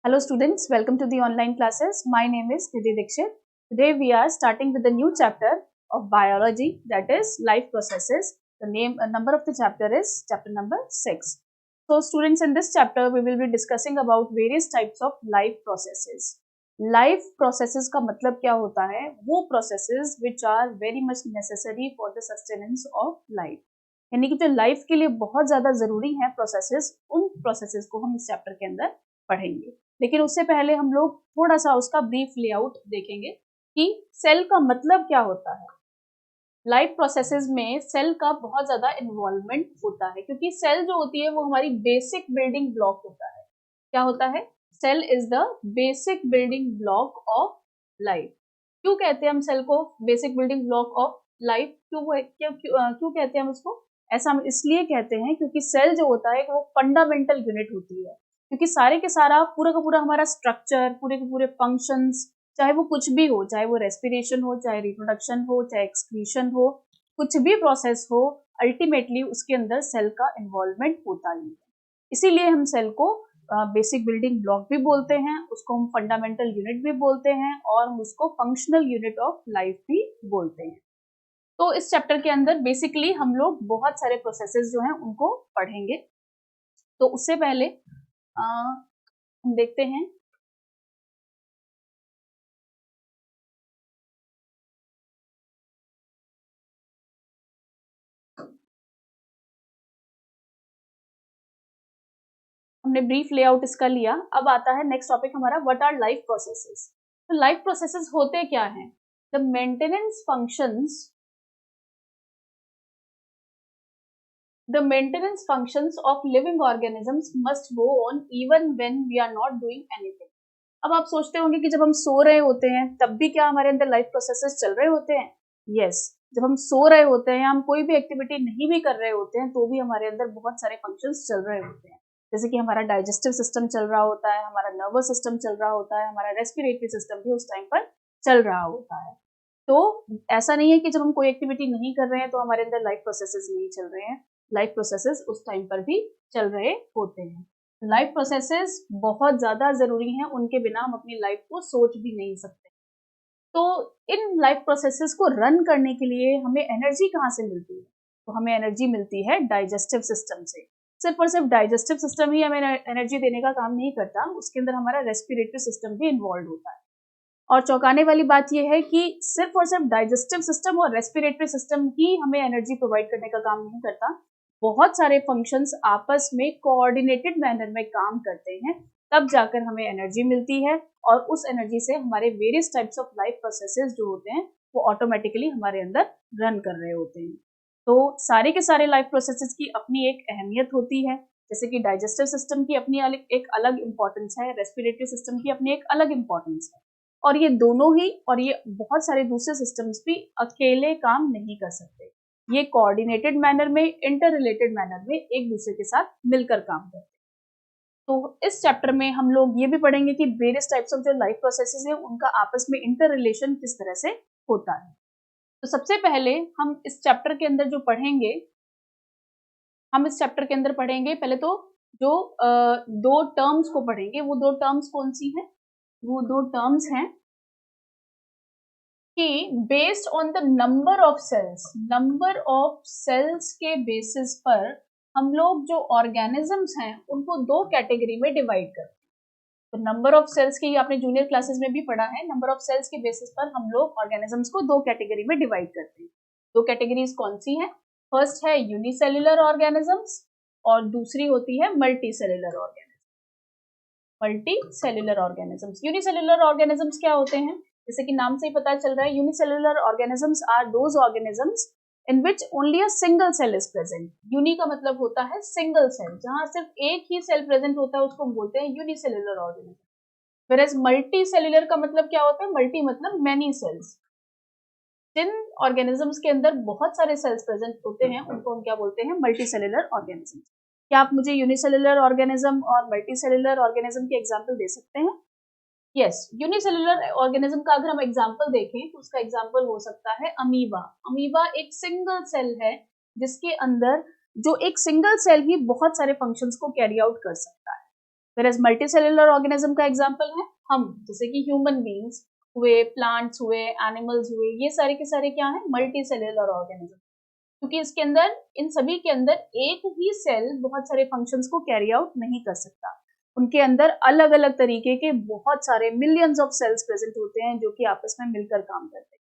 Hello students, welcome to the online classes. My name is Nidhi Dixit. Today we are starting with a new chapter of biology, that is life processes. The number of the chapter is chapter number 6. So students, in this chapter we will be discussing about various types of life processes. Life processes का मतलब क्या होता है? वो processes which are very much necessary for the sustenance of life. यानी कि जो life के लिए बहुत ज्यादा जरूरी है प्रोसेसेस, उन प्रोसेसेस को हम इस चैप्टर के अंदर पढ़ेंगे। लेकिन उससे पहले हम लोग थोड़ा सा उसका ब्रीफ लेआउट देखेंगे कि सेल का मतलब क्या होता है। लाइफ प्रोसेसेस में सेल का बहुत ज्यादा इन्वॉल्वमेंट होता है, क्योंकि सेल जो होती है वो हमारी बेसिक बिल्डिंग ब्लॉक होता है। क्या होता है? Cell is the basic building block of life. क्यों कहते हैं हम सेल को basic building block of life? क्यों कहते हैं हम उसको ऐसा? हम इसलिए कहते हैं क्योंकि सेल जो होता है वो फंडामेंटल यूनिट होती है, क्योंकि सारे के सारा पूरा का पूरा हमारा स्ट्रक्चर, पूरे के पूरे फंक्शंस, चाहे वो कुछ भी हो, चाहे वो रेस्पिरेशन हो, चाहे रिप्रोडक्शन हो, चाहे एक्सक्रीशन हो, कुछ भी प्रोसेस हो, अल्टीमेटली उसके अंदर सेल का इन्वॉल्वमेंट होता ही है। इसीलिए हम सेल को बेसिक बिल्डिंग ब्लॉक भी बोलते हैं, उसको हम फंडामेंटल यूनिट भी बोलते हैं और हम उसको फंक्शनल यूनिट ऑफ लाइफ भी बोलते हैं। तो इस चैप्टर के अंदर बेसिकली हम लोग बहुत सारे प्रोसेसेस जो हैं उनको पढ़ेंगे। तो उससे पहले हम देखते हैं हमने ब्रीफ लेआउट इसका लिया। अब आता है नेक्स्ट टॉपिक हमारा, व्हाट आर लाइफ प्रोसेसेस। तो लाइफ प्रोसेसेस होते क्या हैं? The maintenance functions of living organisms must go on even when we are not doing anything. अब आप सोचते होंगे कि जब हम सो रहे होते हैं तब भी क्या हमारे अंदर लाइफ प्रोसेसेस चल रहे होते हैं? यस, जब हम सो रहे होते हैं, हम कोई भी एक्टिविटी नहीं भी कर रहे होते हैं तो भी हमारे अंदर बहुत सारे फंक्शंस चल रहे होते हैं। जैसे कि हमारा डाइजेस्टिव सिस्टम चल रहा होता है, हमारा नर्वस सिस्टम चल रहा होता है, हमारा रेस्पिरेटरी सिस्टम भी उस टाइम पर चल रहा होता है। तो ऐसा नहीं है कि जब हम कोई एक्टिविटी नहीं कर रहे हैं तो हमारे अंदर लाइफ प्रोसेसेस नहीं चल रहे हैं। लाइफ प्रोसेसेस उस टाइम पर भी चल रहे होते हैं। लाइफ प्रोसेसेस बहुत ज्यादा जरूरी हैं, उनके बिना हम अपनी लाइफ को सोच भी नहीं सकते। तो इन लाइफ प्रोसेसेस को रन करने के लिए हमें एनर्जी कहाँ से मिलती है? तो हमें एनर्जी मिलती है डाइजेस्टिव सिस्टम से। सिर्फ और सिर्फ डाइजेस्टिव सिस्टम ही हमें एनर्जी देने का काम नहीं करता, उसके अंदर हमारा रेस्पिरेटरी सिस्टम भी इन्वॉल्व होता है। और चौंकाने वाली बात यह है कि सिर्फ और सिर्फ डाइजेस्टिव सिस्टम और रेस्पिरेटरी सिस्टम ही हमें एनर्जी प्रोवाइड करने का काम नहीं करता। बहुत सारे फंक्शंस आपस में कोऑर्डिनेटेड मैनर में काम करते हैं, तब जाकर हमें एनर्जी मिलती है और उस एनर्जी से हमारे various types of life processes जो होते हैं वो ऑटोमेटिकली हमारे अंदर रन कर रहे होते हैं। तो सारे के सारे लाइफ प्रोसेसेस की अपनी एक अहमियत होती है। जैसे कि डाइजेस्टिव सिस्टम की अपनी एक अलग इंपॉर्टेंस है, रेस्पिरेटरी सिस्टम की अपनी एक अलग इंपॉर्टेंस है, और ये दोनों ही और ये बहुत सारे दूसरे सिस्टम्स भी अकेले काम नहीं कर सकते। ये कोऑर्डिनेटेड मैनर में, इंटर रिलेटेड मैनर में एक दूसरे के साथ मिलकर काम करते हैं। तो इस चैप्टर में हम लोग ये भी पढ़ेंगे कि वेरियस टाइप्स ऑफ जो लाइफ प्रोसेसेस हैं उनका आपस में इंटर रिलेशन किस तरह से होता है। तो सबसे पहले हम इस चैप्टर के अंदर जो पढ़ेंगे, पहले तो जो दो टर्म्स को पढ़ेंगे। वो दो टर्म्स कौन सी हैं? वो दो टर्म्स हैं कि based on the number of cells के बेसिस पर हम लोग जो ऑर्गेनिजम्स हैं उनको दो कैटेगरी में डिवाइड करते हैं। तो नंबर ऑफ सेल्स के, आपने जूनियर क्लासेस में भी पढ़ा है, नंबर ऑफ सेल्स के बेसिस पर हम लोग ऑर्गेनिजम्स को दो कैटेगरी में डिवाइड करते हैं। दो कैटेगरीज कौन सी हैं? फर्स्ट है यूनिसेल्युलर ऑर्गेनिजम्स और दूसरी होती है multi cellular organisms. Unicellular organisms क्या होते हैं? जैसे कि नाम से ही पता चल रहा है, unicellular organisms are those organisms in which only a single cell is present. Uni का मतलब होता है सिंगल सेल, जहां सिर्फ एक ही सेल प्रेजेंट होता है उसको बोलते हैं यूनिसेल्युलर ऑर्गेनिज्म। व्हेरेज मल्टी सेल्युलर का मतलब क्या होता है? मल्टी मतलब मैनी सेल्स। जिन ऑर्गेनिजम्स के अंदर बहुत सारे सेल्स प्रेजेंट होते हैं उनको हम क्या बोलते हैं? Multi cellular organisms. क्या आप मुझे यूनिसेल्युलर ऑर्गेनिज्म और मल्टी सेल्युलर ऑर्गेनिज्म के एग्जाम्पल दे सकते हैं? यस, यूनिसेल्युलर ऑर्गेनिज्म का अगर हम एग्जांपल देखें तो उसका एग्जांपल हो सकता है अमीबा। अमीबा एक सिंगल सेल है जिसके अंदर जो एक सिंगल सेल ही बहुत सारे फंक्शंस को कैरी आउट कर सकता है। Whereas मल्टीसेलुलर ऑर्गेनिज्म का एग्जाम्पल है हम, जैसे कि ह्यूमन बींग्स हुए, प्लांट्स हुए, एनिमल्स हुए, ये सारे के सारे क्या है, मल्टीसेलुलर ऑर्गेनिज्म। क्योंकि इसके अंदर, इन सभी के अंदर एक ही सेल बहुत सारे फंक्शंस को कैरी आउट नहीं कर सकता। उनके अंदर अलग अलग तरीके के बहुत सारे मिलियंस ऑफ सेल्स प्रेजेंट होते हैं जो कि आपस में मिलकर काम करते हैं।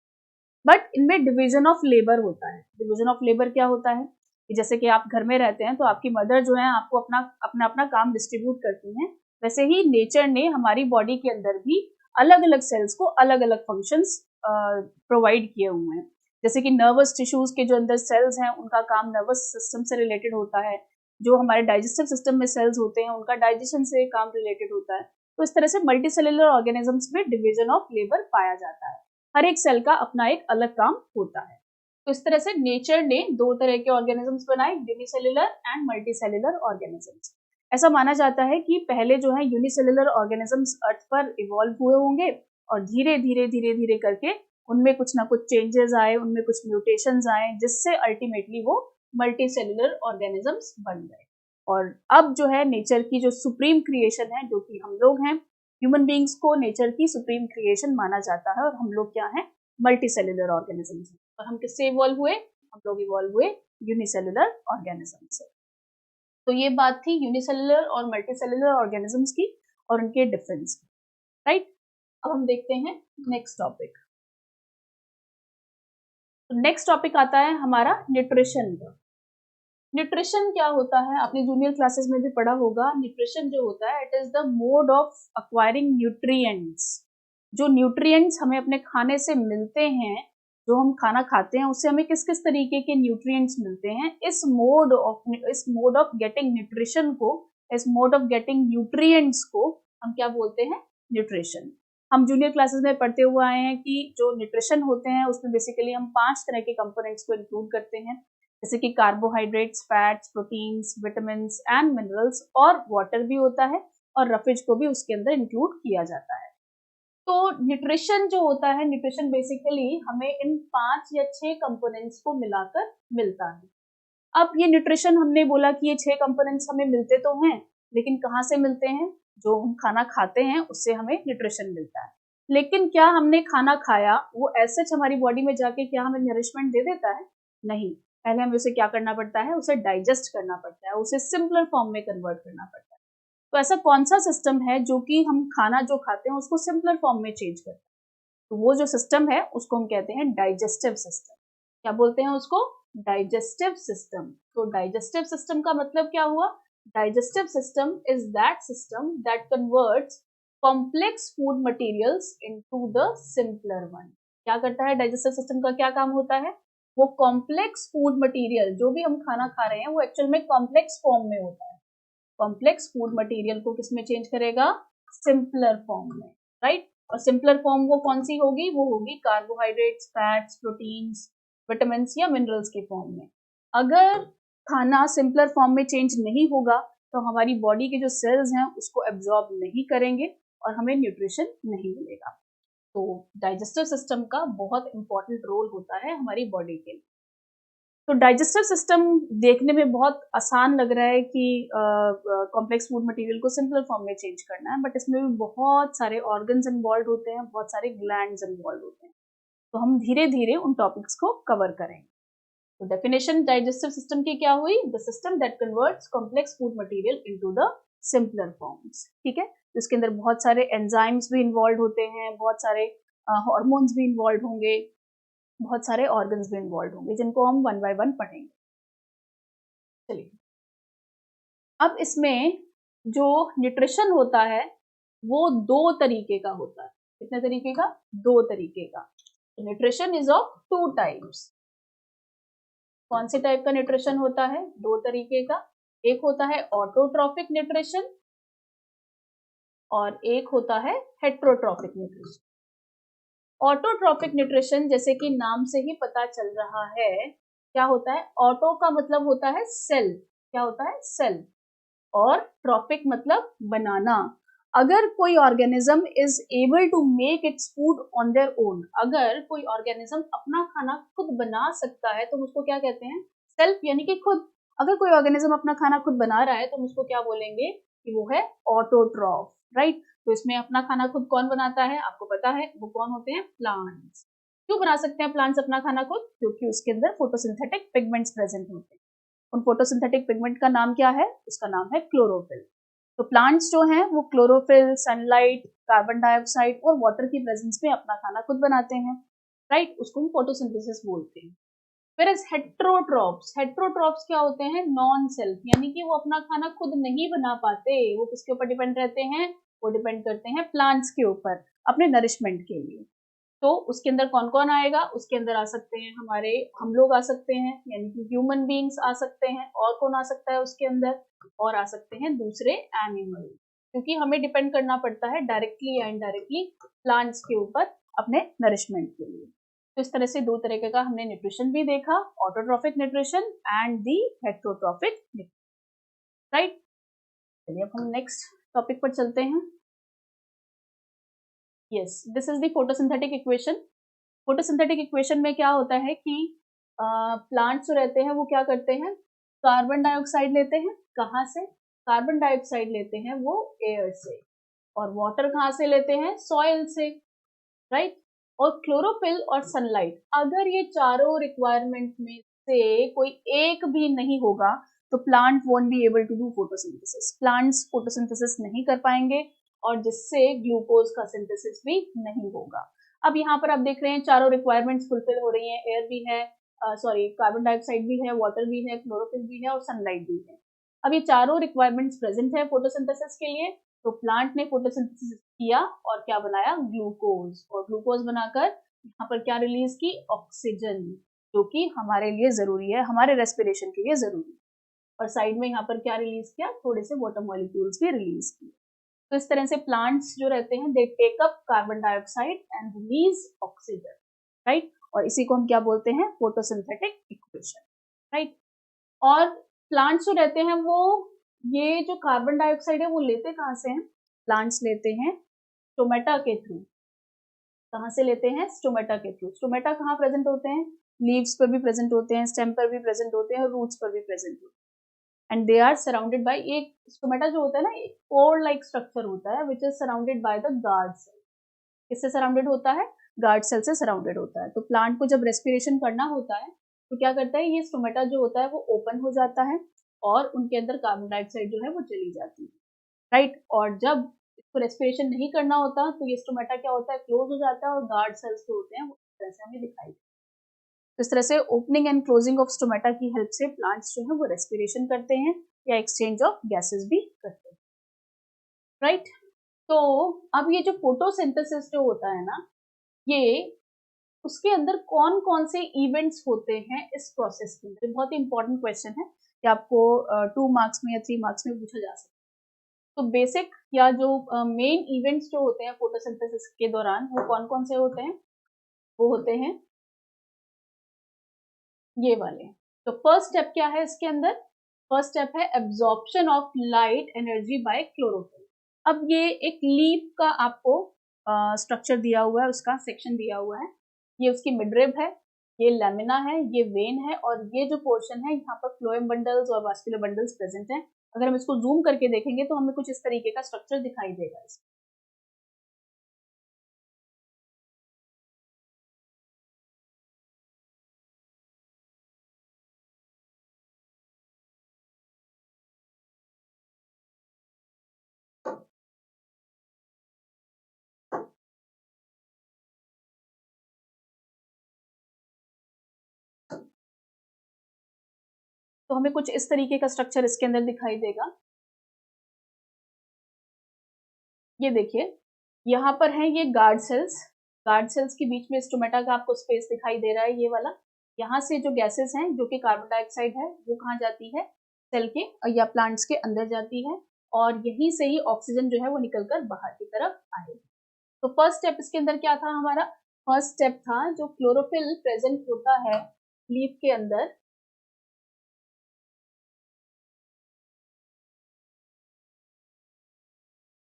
बट इनमें डिवीजन ऑफ लेबर होता है। डिवीजन ऑफ लेबर क्या होता है कि जैसे कि आप घर में रहते हैं तो आपकी मदर जो है आपको अपना अपना अपना काम डिस्ट्रीब्यूट करती हैं, वैसे ही नेचर ने हमारी बॉडी के अंदर भी अलग अलग सेल्स को अलग अलग फंक्शंस प्रोवाइड किए हुए हैं। जैसे कि नर्वस टिश्यूज के जो अंदर सेल्स हैं उनका काम नर्वस सिस्टम से रिलेटेड होता है, जो हमारे डाइजेस्टिव सिस्टम में सेल्स होते हैं उनका डाइजेशन से काम रिलेटेड होता है। तो इस तरह से मल्टीसेलुलर ऑर्गेनिजम्स में डिवीजन ऑफ लेबर पाया जाता है। हर एक सेल का अपना एक अलग काम होता है। तो इस तरह से नेचर ने दो तरह के ऑर्गेनिजम्स बनाए, यूनिसेलुलर एंड मल्टीसेलुलर ऑर्गेनिजम्स। ऐसा माना जाता है कि पहले जो है यूनिसेलुलर ऑर्गेनिजम्स अर्थ पर इवॉल्व हुए होंगे और धीरे धीरे धीरे धीरे करके उनमें कुछ ना कुछ चेंजेस आए, उनमें कुछ म्यूटेशंस आए, जिससे अल्टीमेटली वो मल्टीसेलुलर ऑर्गेनिजम्स बन गए। और अब जो है नेचर की जो सुप्रीम क्रिएशन है, जो कि हम लोग हैं, ह्यूमन बींग्स को नेचर की सुप्रीम क्रिएशन माना जाता है, और हम लोग क्या हैं, मल्टीसेलुलर ऑर्गेनिजम्स हैं। और हम किससे इवॉल्व हुए, हम लोग इवॉल्व हुए यूनिसेलुलर ऑर्गेनिज्म से। तो ये बात थी यूनिसेलुलर और मल्टीसेलुलर ऑर्गेनिजम्स की और उनके डिफरेंस की, राइट। अब हम देखते हैं नेक्स्ट टॉपिक। तो नेक्स्ट टॉपिक आता है हमारा न्यूट्रिशन का। न्यूट्रिशन क्या होता है, आपने जूनियर क्लासेस में भी पढ़ा होगा। न्यूट्रिशन जो होता है, it is the mode of acquiring nutrients. जो न्यूट्रिएंट्स हमें अपने खाने से मिलते हैं, जो हम खाना खाते हैं उससे हमें किस किस तरीके के न्यूट्रिएंट्स मिलते हैं, इस मोड ऑफ गेटिंग न्यूट्रिशन को, इस मोड ऑफ गेटिंग न्यूट्रिएंट्स को हम क्या बोलते हैं, न्यूट्रिशन। हम जूनियर क्लासेस में पढ़ते हुए आए हैं कि जो न्यूट्रिशन होते हैं उसमें बेसिकली हम 5 तरह के कंपोनेंट्स को इंक्लूड करते हैं, जैसे कि carbohydrates, fats, proteins, vitamins and minerals, और वाटर भी होता है, और रफेज को भी उसके अंदर इंक्लूड किया जाता है। तो न्यूट्रिशन जो होता है, न्यूट्रिशन बेसिकली हमें इन 5 या 6 कंपोनेंट्स को मिलाकर मिलता है। अब ये न्यूट्रिशन, हमने बोला कि ये 6 कंपोनेंट्स हमें मिलते तो हैं, लेकिन कहाँ से मिलते हैं, जो हम खाना खाते हैं उससे हमें न्यूट्रिशन मिलता है। लेकिन क्या हमने खाना खाया वो ऐसे हमारी बॉडी में जाके क्या हमें नरिशमेंट दे देता है? नहीं, पहले हमें उसे क्या करना पड़ता है, उसे डाइजेस्ट करना पड़ता है, उसे सिंपलर फॉर्म में कन्वर्ट करना पड़ता है। तो ऐसा कौन सा सिस्टम है जो कि हम खाना जो खाते हैं उसको सिंपलर फॉर्म में चेंज करता है? तो वो जो सिस्टम है उसको हम कहते हैं डाइजेस्टिव सिस्टम। क्या बोलते हैं उसको? Digestive system. तो डाइजेस्टिव सिस्टम का मतलब क्या हुआ? Digestive system is that system that converts complex food materials into the simpler one. क्या करता है डाइजेस्टिव सिस्टम का, क्या काम होता है? वो कॉम्प्लेक्स फूड मटेरियल, जो भी हम खाना खा रहे हैं वो एक्चुअल में कॉम्प्लेक्स फॉर्म में होता है, कॉम्प्लेक्स फूड मटेरियल को किसमें चेंज करेगा? सिंपलर फॉर्म में, राइट। और सिंपलर फॉर्म वो कौन सी होगी? वो होगी कार्बोहाइड्रेट्स, फैट्स, प्रोटीन्स, विटामिन्स या मिनरल्स के फॉर्म में। अगर खाना सिंपलर फॉर्म में चेंज नहीं होगा तो हमारी बॉडी के जो सेल्स हैं उसको एब्जॉर्ब नहीं करेंगे और हमें न्यूट्रिशन नहीं मिलेगा। तो डाइजेस्टिव सिस्टम का बहुत इंपॉर्टेंट रोल होता है हमारी बॉडी के लिए। तो डाइजेस्टिव सिस्टम देखने में बहुत आसान लग रहा है कि कॉम्प्लेक्स फूड मटेरियल को सिंपल फॉर्म में चेंज करना है, बट इसमें भी बहुत सारे ऑर्गन्स इन्वॉल्व होते हैं, बहुत सारे ग्लैंड्स इन्वॉल्व होते हैं। तो हम धीरे धीरे उन टॉपिक्स को कवर करेंगे। तो डेफिनेशन डाइजेस्टिव सिस्टम की क्या हुई? The system that converts complex food material into the simpler forms. ठीक है, तो इसके अंदर बहुत सारे एंजाइम्स भी इन्वॉल्व होते हैं, बहुत सारे हार्मोन्स भी इन्वॉल्व होंगे, बहुत सारे ऑर्गन्स भी इन्वॉल्व होंगे, जिनको हम 1 बाय 1 पढ़ेंगे। चलिए, अब इसमें जो न्यूट्रिशन होता है वो 2 तरीके का होता है। कितने तरीके का? 2 तरीके का। Nutrition is of 2 types. कौन से टाइप का न्यूट्रिशन होता है? 2 तरीके का। एक होता है ऑटोट्रॉफिक न्यूट्रिशन और एक होता है हेट्रोट्रॉफिक न्यूट्रिशन। ऑटोट्रॉफिक न्यूट्रिशन, जैसे कि नाम से ही पता चल रहा है, क्या होता है? ऑटो का मतलब होता है सेल। क्या होता है? सेल। और ट्रॉफिक मतलब बनाना। अगर कोई organism is able to make its food on their own, अगर कोई ऑर्गेनिज्म अपना खाना खुद बना सकता है तो उसको क्या कहते हैं? सेल्फ, यानी कि खुद। अगर कोई ऑर्गेनिज्म अपना खाना खुद बना रहा है तो उसको क्या बोलेंगे? कि वो है ऑटोट्रॉफ, राइट। तो इसमें अपना खाना खुद कौन बनाता है, आपको पता है वो कौन होते हैं, प्लांट्स। क्यों बना सकते हैं प्लांट्स अपना खाना खुद, क्योंकि उसके अंदर फोटोसिंथेटिक पिगमेंट्स प्रेजेंट होते हैं। उन फोटोसिंथेटिक पिगमेंट का नाम क्या है, उसका नाम है क्लोरोफिल। तो प्लांट्स जो हैं वो क्लोरोफिल, सनलाइट, कार्बन डाइऑक्साइड और वाटर की प्रेजेंस में अपना खाना खुद बनाते हैं, राइट। उसको हम फोटोसिंथेसिस बोलते हैं। फिर हेट्रोट्रॉप्स क्या होते हैं, नॉन सेल्फ, यानी कि वो अपना खाना खुद नहीं बना पाते। वो किसके ऊपर डिपेंड रहते हैं, वो डिपेंड करते हैं प्लांट्स के ऊपर अपने नरिशमेंट के लिए। तो उसके अंदर कौन कौन आएगा, उसके अंदर आ सकते हैं हमारे, हम लोग आ सकते हैं, यानी कि ह्यूमन बींग्स आ सकते हैं। और कौन आ सकता है उसके अंदर, और आ सकते हैं दूसरे एनिमल, क्योंकि हमें डिपेंड करना पड़ता है डायरेक्टली या इनडायरेक्टली प्लांट्स के ऊपर अपने नरिशमेंट के लिए। तो इस तरह से दो तरीके का हमने न्यूट्रिशन भी देखा, autotrophic nutrition and the heterotrophic nutrition, right. चलिए अब हम नेक्स्ट टॉपिक पर चलते हैं। Yes, this is the photosynthetic equation. Photosynthetic equation में क्या होता है कि प्लांट्स जो रहते हैं वो क्या करते हैं, कार्बन डाइऑक्साइड लेते हैं, कहाँ से, कार्बन डाइऑक्साइड लेते हैं वो एयर से, और वाटर कहाँ से लेते हैं, सॉइल से, राइट। और क्लोरोफिल और सनलाइट, अगर ये चारों रिक्वायरमेंट में से कोई एक भी नहीं होगा तो plant won't be able to do photosynthesis, plants photosynthesis नहीं कर पाएंगे, और जिससे ग्लूकोज का सिंथेसिस भी नहीं होगा। अब यहाँ पर आप देख रहे हैं चारों रिक्वायरमेंट्स फुलफिल हो रही हैं, एयर भी है, सॉरी कार्बन डाइऑक्साइड भी है, वाटर भी है, क्लोरोफिल भी है और सनलाइट भी है। अब ये चारों रिक्वायरमेंट्स प्रेजेंट है फोटोसिंथेसिस के लिए, तो प्लांट ने फोटोसिंथेसिस किया और क्या बनाया, ग्लूकोज, और ग्लूकोज बनाकर यहाँ पर क्या रिलीज की, ऑक्सीजन, जो कि हमारे लिए जरूरी है, हमारे रेस्पिरेशन के लिए जरूरी है। और साइड में यहाँ पर क्या रिलीज किया, थोड़े से वाटर मॉलिक्यूल्स भी रिलीज किए। तो इस तरह से प्लांट्स जो रहते हैं they take up carbon dioxide and release oxygen, right. और इसी को हम क्या बोलते हैं, फोटोसिंथेटिक इक्वेशन, राइट। और प्लांट्स जो रहते हैं वो ये जो कार्बन डाइऑक्साइड है वो लेते कहाँ से हैं, प्लांट्स लेते हैं स्टोमेटा के थ्रू। कहाँ से लेते हैं, स्टोमेटा के थ्रू। स्टोमेटा कहाँ प्रेजेंट होते हैं, लीव्स पर भी प्रेजेंट होते हैं, स्टेम पर भी प्रेजेंट होते हैं और रूट्स पर भी प्रेजेंट होते हैं। And they are surrounded by, एक स्टोमेटा जो होता है ना, एक कोर लाइक स्ट्रक्चर होता है which is surrounded by the guard cell. किससे सराउंडेड होता है, गार्ड सेल से सराउंडेड होता है। तो प्लांट को जब रेस्पिरेशन करना होता है तो क्या करता है, ये स्टोमेटा जो होता है वो ओपन हो जाता है और उनके अंदर कार्बन डाइऑक्साइड जो है वो चली जाती है, राइट। और जब इसको रेस्पिरेशन नहीं करना होता तो ये स्टोमेटा क्या होता है, क्लोज हो जाता है, और गार्ड सेल्स जो होते हैं वो इस तरह से हमें दिखाई देते हैं। इस तरह से opening and closing of stomata की हेल्प से प्लांट्स जो है वो रेस्पिरेशन करते हैं या एक्सचेंज ऑफ गैसेस भी करते हैं, राइट। तो अब ये जो फोटोसिंथेसिस जो होता है ना, ये उसके अंदर कौन कौन से इवेंट्स होते हैं इस प्रोसेस के अंदर, बहुत ही इंपॉर्टेंट क्वेश्चन है कि आपको 2 मार्क्स में या 3 मार्क्स में पूछा जा सकता है। तो बेसिक या जो मेन इवेंट्स जो होते हैं फोटोसिंथेसिस के दौरान वो कौन कौन से होते हैं, वो होते हैं ये वाले। तो फर्स्ट स्टेप क्या है इसके अंदर, फर्स्ट स्टेप है absorption of light energy by chlorophyll. अब ये एक लीफ का आपको स्ट्रक्चर दिया हुआ है, उसका सेक्शन दिया हुआ है, ये उसकी मिडरिब है, ये लैमिना है, ये वेन है, और ये जो पोर्शन है यहाँ पर फ्लोएम बंडल्स और वास्कुलर बंडल्स प्रेजेंट हैं। अगर हम इसको जूम करके देखेंगे तो हमें कुछ इस तरीके का स्ट्रक्चर दिखाई देगा इसमें। तो हमें कुछ इस तरीके का स्ट्रक्चर इसके अंदर दिखाई देगा। ये देखिए यहाँ पर है ये गार्ड सेल्स, गार्ड सेल्स के बीच में स्टोमेटा का आपको स्पेस दिखाई दे रहा है, ये वाला। यहाँ से जो गैसेस हैं जो कि कार्बन डाइऑक्साइड है वो कहाँ जाती है, सेल के या प्लांट्स के अंदर जाती है, और यहीं से ही ऑक्सीजन जो है वो निकलकर बाहर की तरफ आएगी। तो फर्स्ट स्टेप इसके अंदर क्या था हमारा, फर्स्ट स्टेप था जो क्लोरोफिल प्रेजेंट होता है लीफ के अंदर,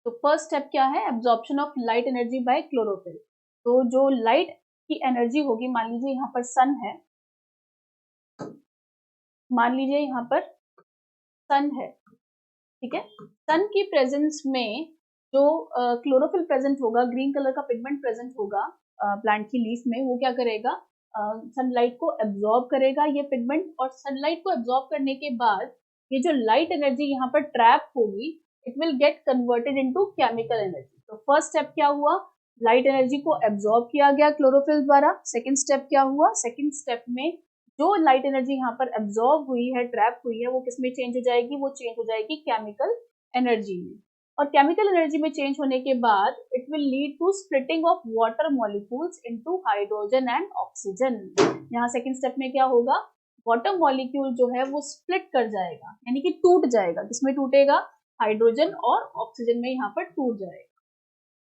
तो फर्स्ट स्टेप क्या है, absorption of light energy by chlorophyll. तो जो लाइट की एनर्जी होगी, मान लीजिए यहाँ पर सन है, मान लीजिए यहाँ पर सन है, ठीक है। सन की प्रेजेंस में जो क्लोरोफिल प्रेजेंट होगा, ग्रीन कलर का पिगमेंट प्रेजेंट होगा प्लांट की लीफ में, वो क्या करेगा, सनलाइट को एब्जॉर्ब करेगा ये पिगमेंट, और सनलाइट को एब्जॉर्ब करने के बाद ये जो लाइट एनर्जी यहाँ पर ट्रैप होगी, it will get converted into chemical energy. तो फर्स्ट स्टेप क्या हुआ, लाइट एनर्जी को एब्जॉर्ब किया गया क्लोरोफिल द्वारा। सेकेंड स्टेप क्या हुआ, सेकेंड स्टेप में जो लाइट एनर्जी यहाँ पर एब्जॉर्ब हुई है, ट्रैप हुई है, वो किसमें चेंज हो जाएगी, वो चेंज हो जाएगी केमिकल एनर्जी में। और केमिकल एनर्जी में चेंज होने के बाद it will lead to splitting of water molecules into hydrogen and oxygen. यहाँ सेकंड स्टेप में क्या होगा, वाटर मॉलिक्यूल जो है वो स्प्लिट कर जाएगा, यानी कि टूट जाएगा। किसमें टूटेगा, हाइड्रोजन और ऑक्सीजन में यहाँ पर टूट जाएगा।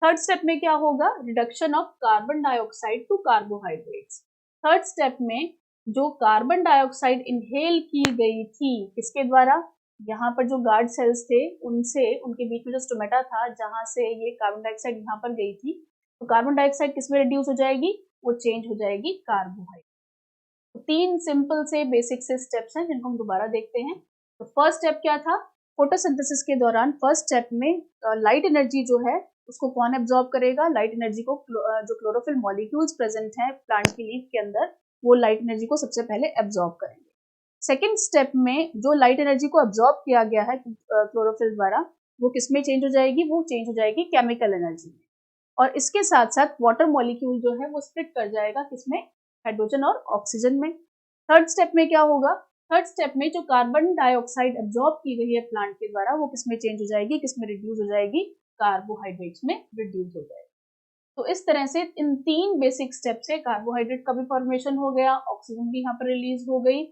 थर्ड स्टेप में क्या होगा, reduction of carbon dioxide to carbohydrates. Third step में जो कार्बन डाइऑक्साइड इनहेल की गई थी किसके द्वारा, यहाँ पर जो गार्ड सेल्स थे उनसे, उनके बीच में जो स्टोमेटा था जहां से ये कार्बन डाइऑक्साइड यहाँ पर गई थी, तो कार्बन डाइऑक्साइड किसमें रिड्यूस हो जाएगी, वो चेंज हो जाएगी कार्बोहाइड्रेट। तो तीन सिंपल से बेसिक से स्टेप्स हैं जिनको हम दोबारा देखते हैं। तो फर्स्ट स्टेप क्या था, फोटोसिंथेसिस के दौरान फर्स्ट स्टेप में लाइट एनर्जी जो है उसको कौन एब्जॉर्ब करेगा, लाइट एनर्जी को जो क्लोरोफिल मॉलिक्यूल्स प्रेजेंट हैं प्लांट की लीफ के अंदर, वो लाइट एनर्जी को सबसे पहले एब्जॉर्ब करेंगे। सेकेंड स्टेप में जो लाइट एनर्जी को एब्जॉर्ब किया गया है क्लोरोफिल द्वारा, वो किसमें चेंज हो जाएगी, वो चेंज हो जाएगी केमिकल एनर्जी में। और इसके साथ साथ वाटर मॉलिक्यूल जो है वो स्प्लिट कर जाएगा किसमें, हाइड्रोजन और ऑक्सीजन में। थर्ड स्टेप में क्या होगा, थर्ड स्टेप में जो कार्बन डाइऑक्साइड एब्जॉर्ब की गई है प्लांट के द्वारा, वो किसमें चेंज हो जाएगी, किसमें रिड्यूस हो जाएगी, कार्बोहाइड्रेट्स में रिड्यूस हो जाएगी। तो इस तरह से इन तीन बेसिक स्टेप से कार्बोहाइड्रेट का भी फॉर्मेशन हो गया, ऑक्सीजन भी यहाँ पर रिलीज हो गई,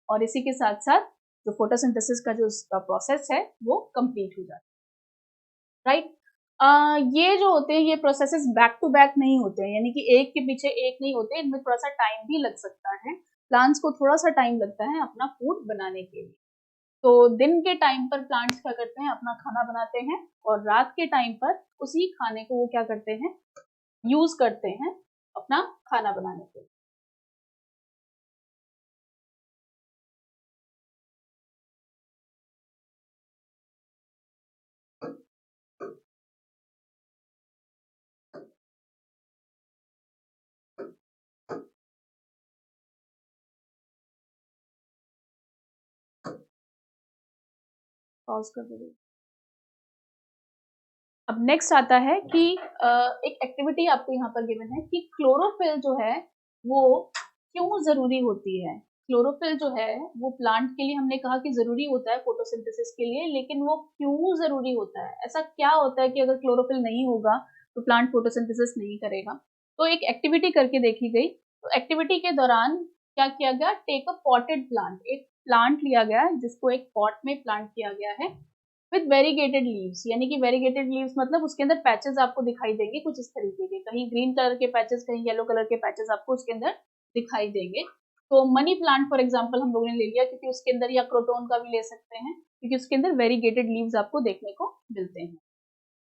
और इसी के साथ साथ जो फोटोसिंथेसिस का जो प्रोसेस है वो कंप्लीट हो जाता है, राइट। ये जो होते हैं ये प्रोसेसेस बैक टू बैक नहीं होते हैं, यानी कि एक के पीछे एक नहीं होते, इनमें थोड़ा सा टाइम भी लग सकता है। प्लांट्स को थोड़ा सा टाइम लगता है अपना फूड बनाने के लिए। तो दिन के टाइम पर प्लांट्स क्या करते हैं, अपना खाना बनाते हैं, और रात के टाइम पर उसी खाने को वो क्या करते हैं, यूज करते हैं अपना खाना बनाने के लिए। पॉज कर दो। अब नेक्स्ट आता है कि एक एक्टिविटी आपको यहाँ पर गिवन है कि क्लोरोफिल जो है वो क्यों जरूरी होती है। क्लोरोफिल जो है वो प्लांट के लिए हमने कहा कि जरूरी होता है फोटोसिंथेसिस के लिए, लेकिन वो क्यों जरूरी होता है, ऐसा क्या होता है कि अगर क्लोरोफिल नहीं होगा तो प्लांट फोटोसिंथेसिस नहीं करेगा। तो एक एक्टिविटी करके देखी गई। तो एक्टिविटी के दौरान क्या किया गया, टेक अ पॉटेड प्लांट, एक प्लांट लिया गया जिसको एक पॉट में प्लांट किया गया है विथ वेरीगेटेड लीव्स, यानी कि वेरीगेटेड लीव्स मतलब उसके अंदर पैचेस आपको दिखाई देंगे कुछ इस तरीके के, कहीं ग्रीन कलर के पैचेस, कहीं येलो कलर के पैचेस आपको उसके अंदर दिखाई देंगे। तो मनी प्लांट फॉर एग्जांपल हम लोगों ने ले लिया, क्योंकि उसके अंदर, या क्रोटोन का भी ले सकते हैं क्योंकि उसके अंदर वेरीगेटेड लीव्स आपको देखने को मिलते हैं।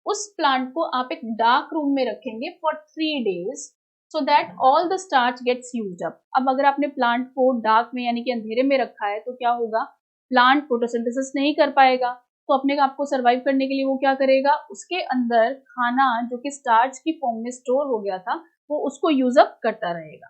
उस प्लांट को आप एक डार्क रूम में रखेंगे for 3 days so that all the starch gets used up. अब अगर आपने प्लांट को डार्क में यानी कि अंधेरे में रखा है तो क्या होगा, प्लांट फोटोसिंथेसिस नहीं कर पाएगा। तो अपने आप को सरवाइव करने के लिए वो क्या करेगा, उसके अंदर खाना जो कि स्टार्च की फॉर्म में स्टोर हो गया था वो उसको यूज अप करता रहेगा,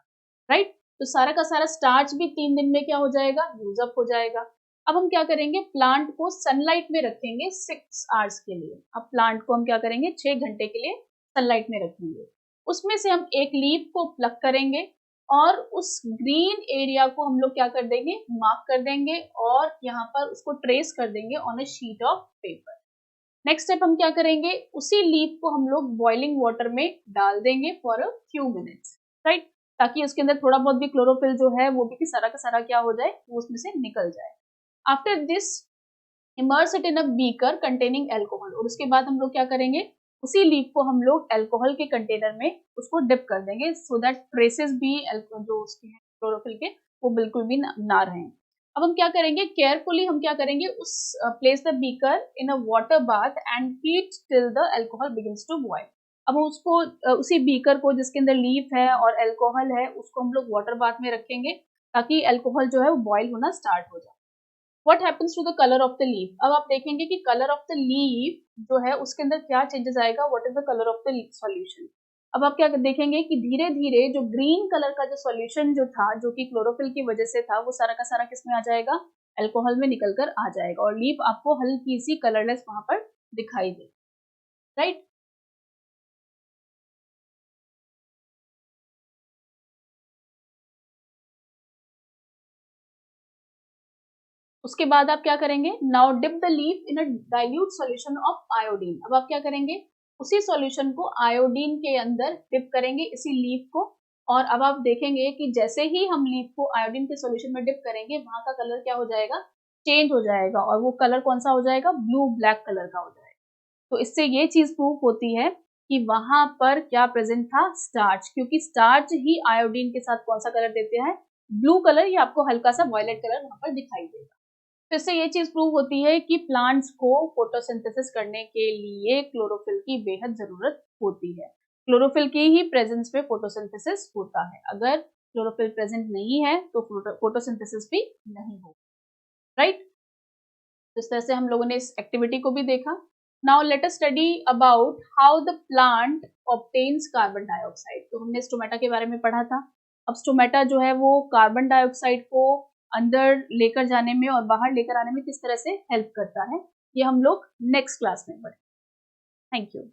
राइट। तो सारा का सारा स्टार्च भी 3 दिन में क्या हो जाएगा, यूज अप हो जाएगा। अब हम क्या करेंगे, प्लांट को सनलाइट में रखेंगे 6 आवर्स के लिए। अब प्लांट को हम क्या करेंगे, 6 घंटे के लिए सनलाइट में रखेंगे। उसमें से हम एक लीफ को प्लक करेंगे और उस ग्रीन एरिया को हम लोग क्या कर देंगे, मार्क कर देंगे, और यहाँ पर उसको ट्रेस कर देंगे on a sheet of paper. Next step हम क्या करेंगे, उसी लीफ को हम लोग बॉइलिंग वाटर में डाल देंगे for a few minutes, right, ताकि उसके अंदर थोड़ा बहुत भी क्लोरोफिल जो है वो भी सारा का सारा क्या हो जाए, वो उसमें से निकल जाए। After this immerse it in a beaker containing alcohol, और उसके बाद हम लोग क्या करेंगे, उसी लीफ को हम लोग एल्कोहल के कंटेनर में उसको डिप कर देंगे सो दैट ट्रेसेस भी जो उसके हैं क्लोरोफिल के वो बिल्कुल भी ना रहें। अब हम क्या करेंगे, केयरफुली हम क्या करेंगे, उस place the beaker in a water bath and heat till the alcohol begins to boil. अब उसको उसी बीकर को जिसके अंदर लीफ है और एल्कोहल है उसको हम लोग वाटर बाथ में रखेंगे ताकि एल्कोहल जो है वो बॉयल होना स्टार्ट हो जाए। What happens to the colour of the leaf? अब आप देखेंगे कि कलर ऑफ द लीफ जो है उसके अंदर क्या चेंजेस आएगा, what is the colour of the solution. अब आप क्या देखेंगे कि धीरे धीरे जो ग्रीन कलर का जो सॉल्यूशन जो था, जो कि क्लोरोफिल की वजह से था, वो सारा का सारा किस में आ जाएगा, अल्कोहल में निकल कर आ जाएगा और लीफ आपको हल्की सी कलरलेस वहां पर दिखाई दे, राइट। उसके बाद आप क्या करेंगे, now dip the leaf in a dilute solution of iodine. अब आप क्या करेंगे, उसी सॉल्यूशन को आयोडीन के अंदर डिप करेंगे, इसी लीफ को। और अब आप देखेंगे कि जैसे ही हम लीफ को आयोडीन के सॉल्यूशन में डिप करेंगे, वहां का कलर क्या हो जाएगा, चेंज हो जाएगा, और वो कलर कौन सा हो जाएगा, ब्लू ब्लैक कलर का हो जाएगा। तो इससे ये चीज प्रूव होती है कि वहां पर क्या प्रेजेंट था, स्टार्च, क्योंकि स्टार्च ही आयोडीन के साथ कौन सा कलर देते हैं, ब्लू कलर, या आपको हल्का सा वायलेट कलर वहां पर दिखाई देगा। तो इससे ये चीज प्रूव होती है कि प्लांट्स को फोटोसिंथेसिस करने के लिए क्लोरोफिल की बेहद जरूरत होती है। क्लोरोफिल की ही प्रेजेंस में फोटोसिंथेसिस होता है, अगर क्लोरोफिल प्रेजेंट नहीं है तो फोटोसिंथेसिस भी नहीं होगा, राइट। तो इस तरह से हम लोगों ने इस एक्टिविटी को भी देखा। Now let us study about how the plant obtains carbon dioxide. तो हमने स्टोमेटा के बारे में पढ़ा था। अब स्टोमेटा जो है वो कार्बन डाइऑक्साइड को अंदर लेकर जाने में और बाहर लेकर आने में किस तरह से हेल्प करता है, ये हम लोग नेक्स्ट क्लास में पढ़ेंगे। Thank you.